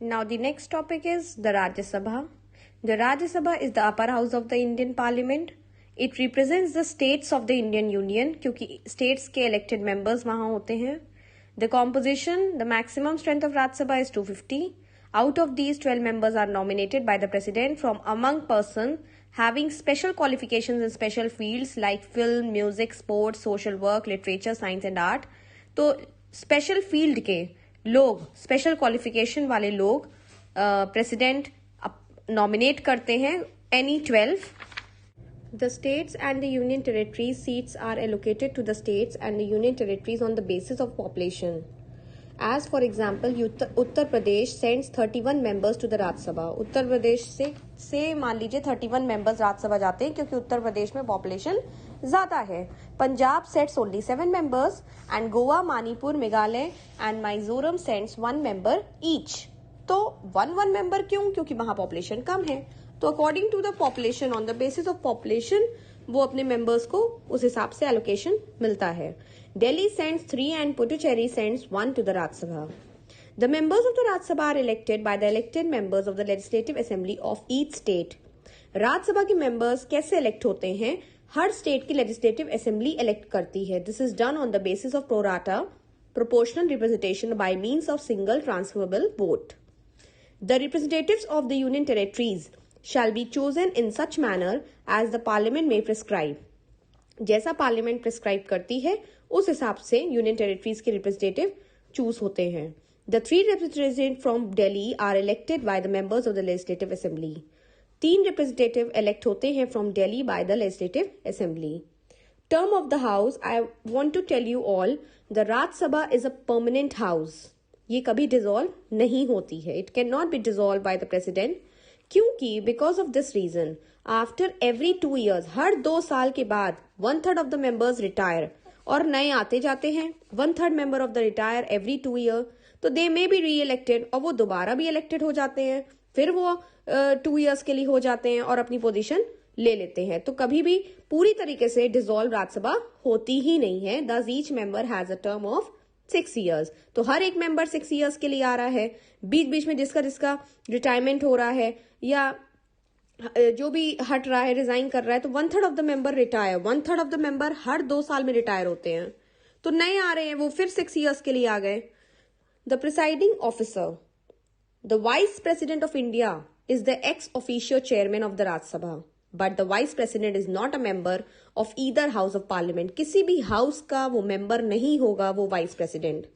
Now the next topic is the Rajya Sabha. The Rajya Sabha is the upper house of the Indian Parliament. It represents the states of the Indian Union क्योंकि states के elected members वहाँ होते हैं. The composition, the maximum strength of Rajya Sabha is 250. Out of these, 12 members are nominated by the President from among persons having special qualifications in special fields like film, music, sports, social work, literature, science and art. तो special field के लोग, special qualification वाले लोग President nominate करते हैं any 12. The states and the union territories seats are allocated to the states and the union territories on the basis of population. As for example, Uttar Pradesh sends 31 members to the Rajya Sabha. Uttar Pradesh से मान लीजिए 31 members राज्य सभा जाते हैं क्योंकि उत्तर प्रदेश में population ज़्यादा है. Punjab sets only 7 members and Goa, Manipur, Meghalaya and Mizoram sends 1 member each. तो 1 member क्यों? क्योंकि वहाँ population कम है. तो according to the population, on the basis of population, वो अपने मेंबर्स को उस हिसाब से एलोकेशन मिलता है. Delhi sends 3 and Puducherry sends 1 to the Rajya Sabha. The members of the Rajya Sabha are elected by the elected members of the legislative assembly of each state. Rajya Sabha के members कैसे इलेक्ट होते हैं? हर स्टेट की लेजिस्लेटिव असेंबली इलेक्ट करती है. This is done on the basis of pro rata proportional representation by means of single transferable vote. The representatives of the union territories shall be chosen in such manner as the parliament may prescribe. जैसा parliament prescribe करती है उस हिसाब से union territories के representative choose होते हैं. The 3 representatives from Delhi are elected by the members of the legislative assembly. 3 representative elect होते हैं from Delhi by the legislative assembly. Term of the house, I want to tell you all, the Rajya Sabha is a permanent house. ये कभी dissolve नहीं होती है. It can not be dissolve bye the president. क्योंकि because of this reason after every 2 years, हर 2 साल के बाद 1/3 ऑफ द मेंबर्स रिटायर और नए आते जाते हैं. 1/3 member of the retire every 2 year, तो दे मे बी री इलेक्टेड और वो दोबारा भी इलेक्टेड हो जाते हैं. फिर वो 2 years के लिए हो जाते हैं और अपनी पोजीशन ले लेते हैं. तो कभी भी पूरी तरीके से डिसॉल्व राज्यसभा होती ही नहीं है. दस each member has a term of 6 years. तो हर एक मेंबर 6 years के लिए आ रहा है. बीच बीच में जिसका रिटायरमेंट हो रहा है या जो भी हट रहा है, रिजाइन कर रहा है, तो 1/3 of the member retire. 1/3 of the member हर 2 साल में रिटायर होते हैं. तो नए आ रहे हैं, वो फिर 6 years के लिए आ गए. The presiding officer, the vice president of India is the ex officio chairman of the Rajya Sabha, but the vice president is not a member of either house of parliament. किसी भी हाउस का वो मेंबर नहीं होगा वो vice president.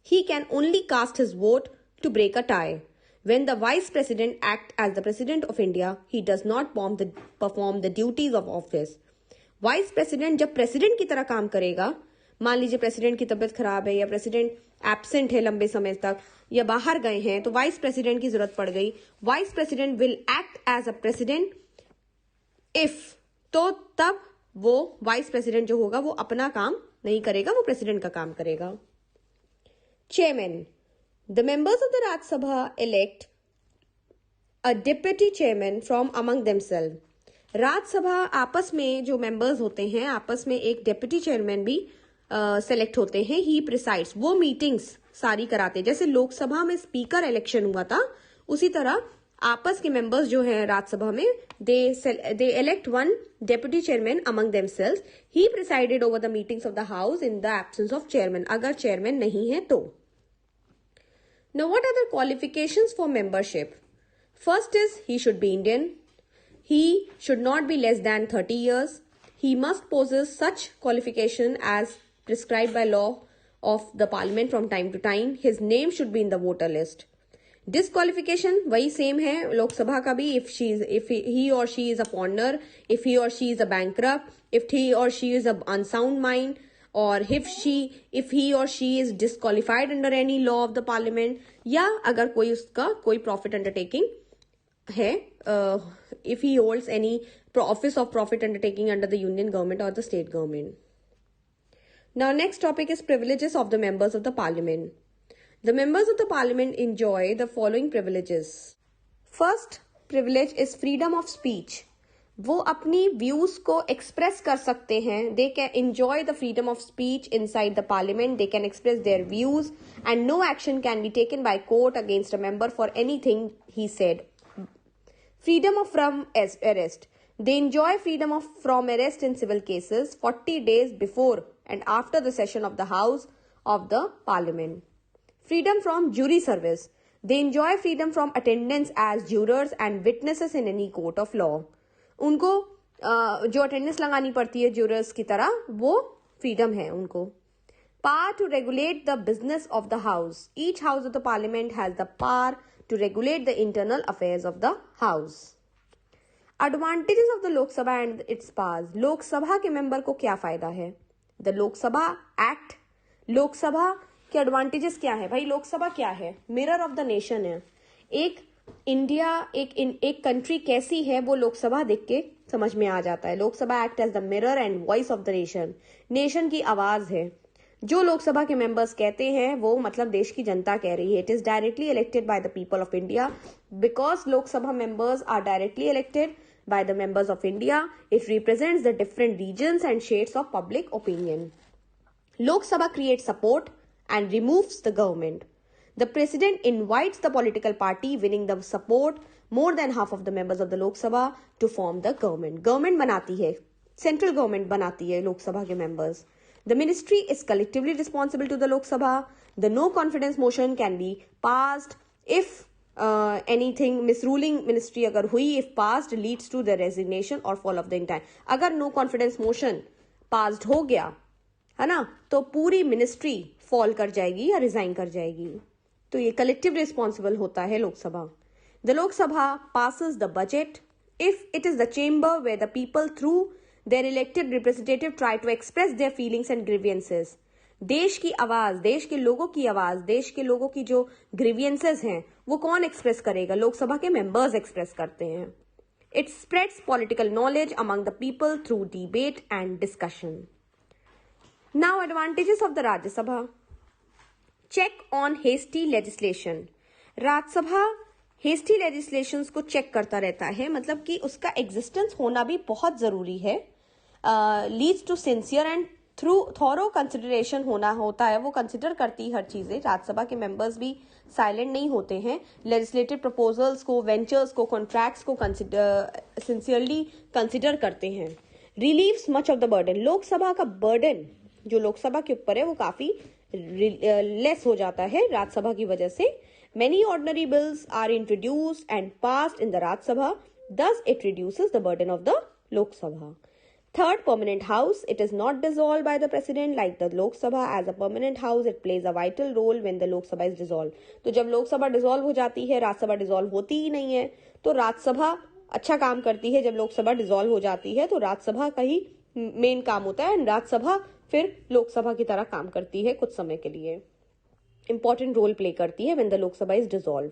He can only cast his vote to break a tie. When the vice president acts as the president of India, he does not perform the duties of office. Vice president जब president की तरह काम करेगा, मान लीजिए president की तबीयत खराब है या प्रेसिडेंट एब्सेंट है लंबे समय तक या बाहर गए हैं, तो वाइस प्रेसिडेंट की जरूरत पड़ गई. Vice president will act as a president if, तो तब वो वाइस प्रेसिडेंट जो होगा वो अपना काम नहीं करेगा, वो प्रेसिडेंट का काम करेगा. Chairman, the members of the Rajya Sabha elect a deputy chairman from among themselves. राज्य सभा आपस में जो मेंबर्स होते हैं, आपस में एक डेप्यूटी चेयरमैन भी सेलेक्ट होते हैं. ही प्रिसाइड्स, वो मीटिंग्स सारी कराते हैं. जैसे लोकसभा में स्पीकर इलेक्शन हुआ था, उसी तरह आपस के मेंबर्स जो हैं राज्यसभा में, they elect 1 deputy chairman among themselves. He presided over the meetings of the house in the absence of chairman. अगर चेयरमैन नहीं है तो. Now, what are the qualifications for membership? First is he should be Indian. He should not be less than 30 years. He must possess such qualification as prescribed by law of the parliament from time to time. His name should be in the voter list. Disqualification वही same है लोकसभा का भी. If he or she is a foreigner, if he or she is a bankrupt, if he or she is a unsound mind, or if he or she is disqualified under any law of the parliament, या अगर कोई उसका कोई profit undertaking है, if he holds any office of profit undertaking under the union government or the state government. Now next topic is privileges of the members of the parliament. The members of the parliament enjoy the following privileges. First privilege is freedom of speech. वो अपनी views को express कर सकते हैं. They can enjoy the freedom of speech inside the parliament. They can express their views and no action can be taken by court against a member for anything he said. Freedom of from arrest. They enjoy freedom of from arrest in civil cases 40 days before and after the session of the House of the Parliament. Freedom from jury service. They enjoy freedom from attendance as jurors and witnesses in any court of law. उनको जो attendance लगानी पड़ती है jurors की तरह, वो freedom है उनको. Power to regulate the business of the House. Each House of the Parliament has the power to regulate the internal affairs of the House. Advantages of the Lok Sabha and its powers. लोक सभा के member को क्या फायदा है? The लोक Sabha act. लोक सभा के एडवांटेजेस क्या है? भाई लोक सभा क्या है? मिरर ऑफ द नेशन है. एक इंडिया एक कंट्री कैसी है वो लोक सभा देख के समझ में आ जाता है. Lok Sabha act as the mirror and voice of the nation. Nation की आवाज है. जो लोकसभा के मेंबर्स कहते हैं वो मतलब देश की जनता कह रही है. It is directly elected by the people of India. Because Lok Sabha members are directly elected by the members of India, it represents the different regions and shades of public opinion. Lok Sabha creates support and removes the government. The president invites the political party winning the support more than half of the members of the Lok Sabha to form the government. Government बनाती है, central government बनाती है लोकसभा के members. The ministry is collectively responsible to the Lok Sabha. The no confidence motion can be passed if anything misruling ministry अगर हुई, if passed leads to the resignation or fall of the entire. अगर no confidence motion passed हो गया है ना, तो पूरी ministry fall कर जाएगी या रिजाइन कर जाएगी. तो ये कलेक्टिव रिस्पॉन्सिबल होता है Lok Sabha. The Lok Sabha passes the budget if it is the chamber where the people through their elected representative try to express their feelings and grievances. देश की आवाज, देश के लोगों की आवाज, देश के लोगों की जो ग्रीवियंसेस हैं वो कौन एक्सप्रेस करेगा? लोकसभा के मेंबर्स एक्सप्रेस करते हैं. It spreads political knowledge among the people through debate and discussion. Now advantages of the Rajya Sabha. Check on hasty legislation. Rajya Sabha hasty legislations को चेक करता रहता है, मतलब कि उसका एग्जिस्टेंस होना भी बहुत जरूरी है. Leads to sincere and thorough consideration होता है. वो कंसिडर करती हर चीजें. राज्यसभा के मेंबर्स भी साइलेंट नहीं होते हैं. लेजिस्लेटिव प्रपोजल्स को, वेंचर्स को, कॉन्ट्रैक्ट्स को सिंसियरली कंसिडर करते हैं. Relieves much of the burden. Lok Sabha का बर्डन जो लोकसभा के ऊपर है वो काफी लेस हो जाता है राज्यसभा की वजह से. Many ordinary bills are introduced and passed in the Raj Sabha. Thus, it reduces the burden of the Lok Sabha. Third, permanent house. It is not dissolved by the president like the Lok Sabha. As a permanent house, it plays a vital role when the Lok Sabha is dissolved. तो जब Lok Sabha dissolve हो जाती है, Rajya Sabha dissolve होती ही नहीं है, तो राज्यसभा अच्छा काम करती है. जब लोकसभा डिसॉल्व हो जाती है तो राज्यसभा का ही मेन काम होता है. राज्यसभा फिर लोकसभा की तरह काम करती है कुछ समय के लिए. इंपॉर्टेंट रोल प्ले करती है when the Lok Sabha is dissolve.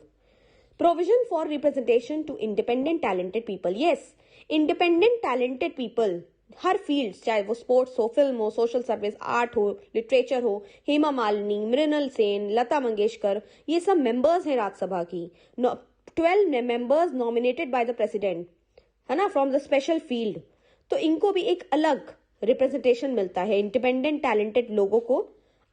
Provision for representation to independent talented people. Yes, independent talented people हर फील्ड, चाहे वो स्पोर्ट्स हो, फिल्म हो, सोशल सर्विस, आर्ट हो, लिटरेचर हो. हेमा मालिनी, मृणाल सेन, लता मंगेशकर, ये सब मेंबर्स हैं राज्यसभा की. 12 members nominated by the president है ना, फ्रॉम द स्पेशल फील्ड. तो इनको भी एक अलग रिप्रेजेंटेशन मिलता है. इंडिपेंडेंट टैलेंटेड लोगों को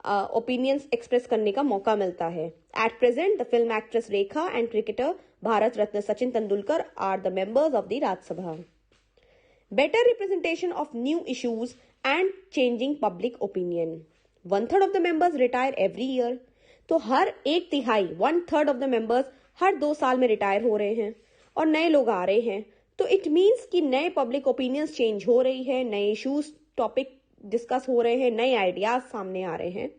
ओपिनियंस एक्सप्रेस करने का मौका मिलता है. At present the film actress Rekha and cricketer Bharat Ratna Sachin Tendulkar are the members of the Rajya Sabha. Better representation of new issues and changing public opinion. 1/3 of the members retire every year. तो हर 1/3 1/3 of the members हर 2 साल में रिटायर हो रहे हैं और नए लोग आ रहे हैं. तो इट मीन्स कि नए पब्लिक ओपिनियंस चेंज हो रही है, नए इश्यूज टॉपिक डिस्कस हो रहे हैं, नए आइडियाज सामने आ रहे हैं.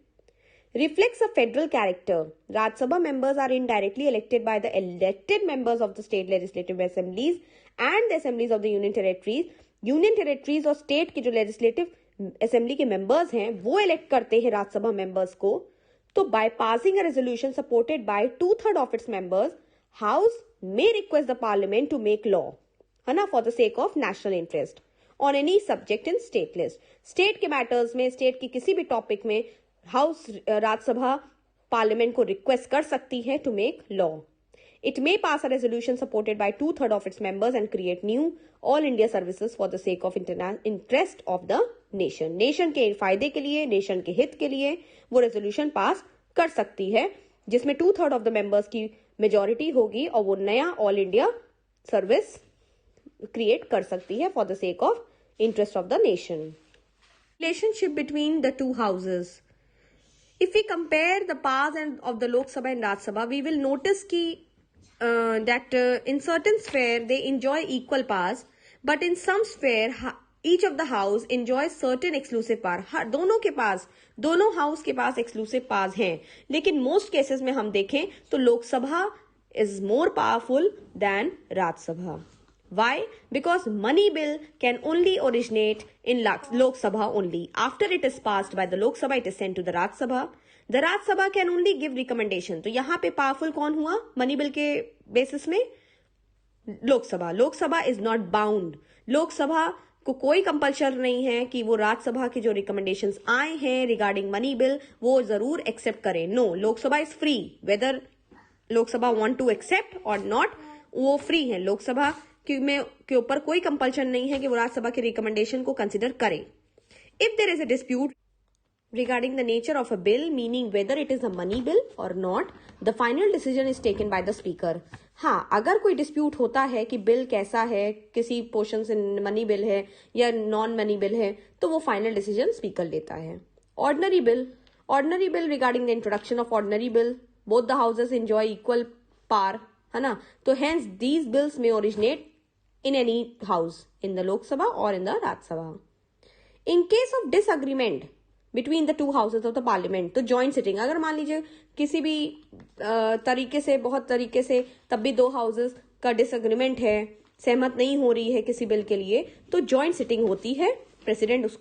Reflects a federal character. Rajya Sabha members are indirectly elected by the elected members of the state legislative assemblies and the assemblies of the union territories. Union territories और स्टेट के जो लेजिस्लेटिव असेंबली के मेंबर्स हैं वो इलेक्ट करते हैं Rajya Sabha members को. तो by passing a resolution supported by 2/3 of its members, house may request the parliament to make law, है ना, for the sake of national interest on any subject in state list. State के matters में, state की किसी भी topic में house Rajya Sabha parliament को request कर सकती है to make law. It may pass a resolution supported by 2/3 of its members and create new all India services for the sake of interest of the nation. Nation के फायदे के लिए, nation के हित के लिए वो रेजोल्यूशन पास कर सकती है जिसमें 2/3 ऑफ द मेंबर्स की मेजॉरिटी होगी और वो नया ऑल इंडिया सर्विस क्रिएट कर सकती है for the sake of interest of the nation. Relationship between the to houses. If we compare the powers of the Lok Sabha and Raj Sabha, we will notice that in certain sphere they enjoy equal powers, but in some sphere each of the house enjoys certain exclusive power. दोनों house के पास exclusive powers हैं, लेकिन most cases में हम देखें तो लोक सभा is more powerful than Raj Sabha. Why? Because money bill can only originate in Lok Sabha only. After it is passed by the Lok Sabha, it is sent to the Raj Sabha. The Raj Sabha can only give recommendation. तो यहाँ पे powerful कौन हुआ money bill के basis में? लोक सभा. लोक सभा is not bound. लोक सभा को कोई कंपल्शन नहीं है कि वो राज्यसभा के जो रिकमेंडेशंस आए हैं रिगार्डिंग मनी बिल वो जरूर एक्सेप्ट करें. No, Lok Sabha is free. Whether Lok Sabha want to accept or not, वो फ्री है. लोकसभा के ऊपर कोई कंपल्शन नहीं है कि वो राज्यसभा के रिकमेंडेशन को कंसिडर करें. If there is a dispute regarding the nature of a bill, meaning whether it is a money bill or not, the final decision is taken by the speaker. हाँ, अगर कोई डिस्प्यूट होता है कि bill कैसा है, किसी पोर्शन से मनी बिल है या नॉन मनी बिल है, तो वो फाइनल डिसीजन स्पीकर लेता है. Ordinary bill regarding the introduction of ordinary bill, both the houses enjoy equal power, है ना. तो hence these bills may originate in any house, in the Lok Sabha और in the Rajya Sabha. In case of disagreement between the two houses of the parliament, तो joint sitting, अगर मान लीजिए किसी भी बहुत तरीके से तब भी दो हाउसेज का डिसएग्रीमेंट है, सहमत नहीं हो रही है किसी बिल के लिए, तो ज्वाइंट सिटिंग होती है. प्रेसिडेंट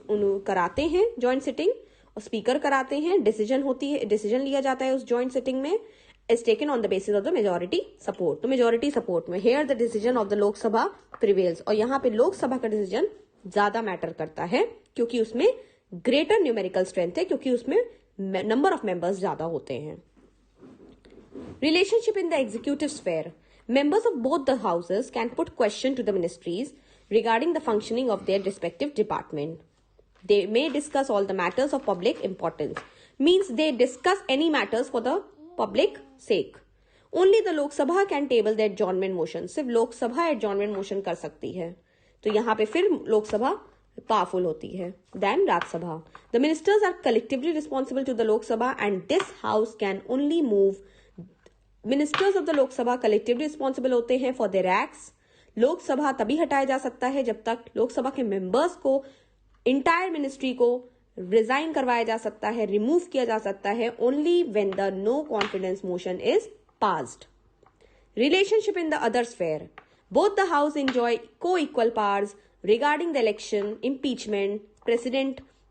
कराते हैं ज्वाइंट सिटिंग और स्पीकर कराते हैं. डिसीजन लिया जाता है उस ज्वाइंट सिटिंग में, is taken on the basis of the majority support. तो मेजोरिटी सपोर्ट में here the decision of the Lok Sabha prevails. और यहाँ पे लोकसभा का डिसीजन ज्यादा मैटर करता है क्योंकि उसमें ग्रेटर न्यूमेरिकल स्ट्रेंथ है, क्योंकि उसमें नंबर ऑफ मेंबर्स ज्यादा होते हैं. Relationship in the executive sphere. Members of both the houses can put question to the ministries regarding the functioning of their respective department. They may discuss all the matters of public importance. Means they discuss any matters for the public sake. Only the Lok Sabha can table the adjournment motion. सिर्फ Lok Sabha adjournment motion कर सकती है. तो यहाँ पे फिर Lok Sabha powerful होती है then Rajya Sabha. The ministers are collectively responsible to the Lok Sabha and this house can only move. Ministers of the Lok Sabha collectively responsible होते हैं फॉर देयर एक्ट्स. लोकसभा तभी हटाया जा सकता है जब तक लोकसभा के मेंबर्स को, इंटायर मिनिस्ट्री को रिजाइन करवाया जा सकता है, रिमूव किया जा सकता है, only when the no confidence motion is passed. Relationship in the other sphere. Both the house enjoy co-equal powers regarding the election, impeachment,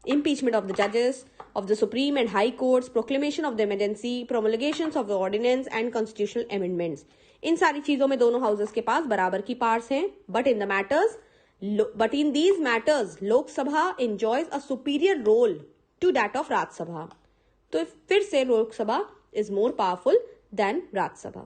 impeachment of the judges of the Supreme and High Courts, proclamation of the emergency, promulgations of the ordinance and constitutional amendments. इन सारी चीजों में दोनों houses के पास बराबर की powers हैं. But in these matters लोक सभा enjoys a superior role to that of Rajya Sabha. तो फिर से Lok Sabha is more powerful than Rajya Sabha.